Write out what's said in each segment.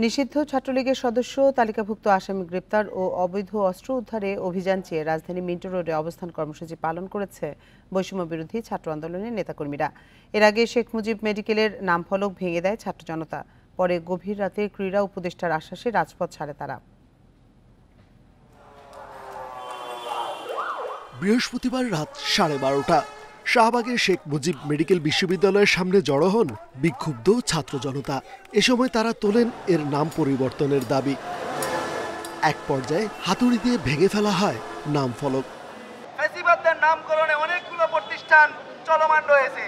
নিষিদ্ধ ছাত্রলীগের সদস্য তালিকাভুক্ত আসামি গ্রেপ্তার ও অবৈধ অস্ত্র উদ্ধারে অভিযান চেয়ে রাজধানী মিন্টো রোডে অবস্থান কর্মসূচি পালন করেছে বৈষম্য বিরোধী ছাত্র আন্দোলনের নেতাকর্মীরা। এর আগে শেখ মুজিব মেডিকেলের নামফলক ভেঙে দেয় ছাত্র জনতা। পরে গভীর রাতে ক্রীড়া উপদেষ্টার আশ্বাসে রাজপথ ছাড়ে তারা। বৃহস্পতিবার রাত 12:30 শাহবাগের শেখ মুজিব মেডিকেল বিশ্ববিদ্যালয়ের সামনে জড়ো হন বিক্ষুব্ধ ছাত্র জনতা। এ সময় তারা তোলেন এর নাম পরিবর্তনের দাবি। এক পর্যায়ে হাতুড়ি দিয়ে ভেঙে ফেলা হয় নাম ফলক। ফ্যাসিবাদদের নামকরণে অনেকগুলো প্রতিষ্ঠান চলমান রয়েছে।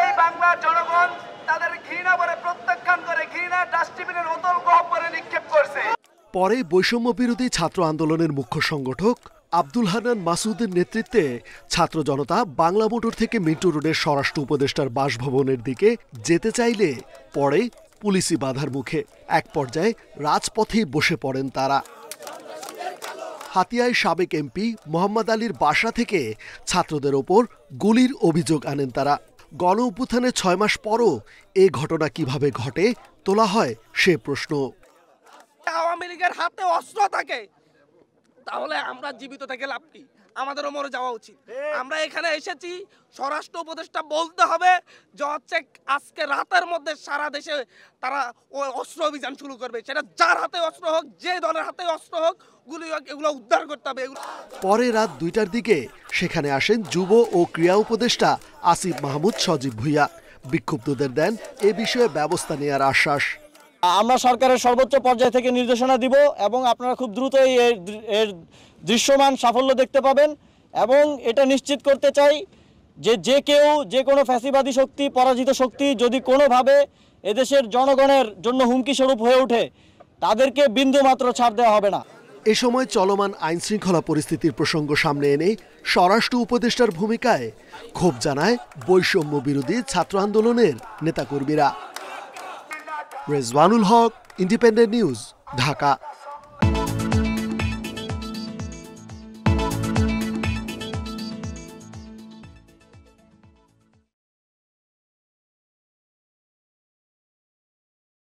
এই বাংলার জনগণ তাদের ঘৃণা করে প্রত্যাখ্যান করে ঘৃণা ডাস্টবিনের অতল গহ্বরে নিক্ষেপ করছে। পরে বৈষম্য বিরোধী ছাত্র আন্দোলনের মুখ্য সংগঠক আব্দুল হান্নান মাসুদের নেতৃত্বে ছাত্র জনতা বাংলা মোটর থেকে মিন্টো রোডের স্বরাষ্ট্র উপদেষ্টার বাসভবনের দিকে যেতে চাইলে পরে পুলিশি বাধার মুখে এক পর্যায়ে রাজপথেই বসে পড়েন তারা। হাতিয়ায় সাবেক এমপি মোহাম্মদ আলীর বাসা থেকে ছাত্রদের ওপর গুলির অভিযোগ আনেন তারা। গণ অভ্যুত্থানের 6 মাস পরও এ ঘটনা কিভাবে ঘটে তোলা হয় সে প্রশ্ন। আওয়ামী লীগের হাতে অস্ত্র থাকে তাহলে আমরা জীবিত থেকে লাভ কি? আমাদেরও মরে যাওয়া উচিত। আমরা এখানে এসেছি স্বরাষ্ট্র উপদেষ্টা বলতে হবে যে হচ্ছে আজকে রাতের মধ্যে সারা দেশে তারা অস্ত্র অভিযান শুরু করবে। সেটা যার হাতে অস্ত্র হোক, যে দলের হাতে অস্ত্র হোক, গুলি হোক, এগুলো উদ্ধার করতে হবে। পরে রাত 2টার দিকে সেখানে আসেন যুব ও ক্রীড়া উপদেষ্টা আসিফ মাহমুদ সজীব ভুইয়া। বিক্ষুব্ধদের দেন এ বিষয়ে ব্যবস্থা নেওয়ার আশ্বাস। আমরা সরকারের সর্বোচ্চ পর্যায় থেকে নির্দেশনা দিব এবং আপনারা খুব দ্রুতই এর দৃশ্যমান সাফল্য দেখতে পাবেন। এবং এটা নিশ্চিত করতে চাই যে কেউ যে কোনো ফ্যাসিবাদী শক্তি, পরাজিত শক্তি যদি কোনোভাবে এদেশের জনগণের জন্য হুমকি স্বরূপ হয়ে ওঠে তাদেরকে বিন্দুমাত্র ছাড় দেওয়া হবে না। এ সময় চলমান আইনশৃঙ্খলা পরিস্থিতির প্রসঙ্গ সামনে এনে স্বরাষ্ট্র উপদেষ্টার ভূমিকায় ক্ষোভ জানায় বৈষম্য বিরোধী ছাত্র আন্দোলনের নেতাকর্মীরা। রেজওয়ানুল হক, ইন্ডিপেন্ডেন্ট নিউজ, ঢাকা।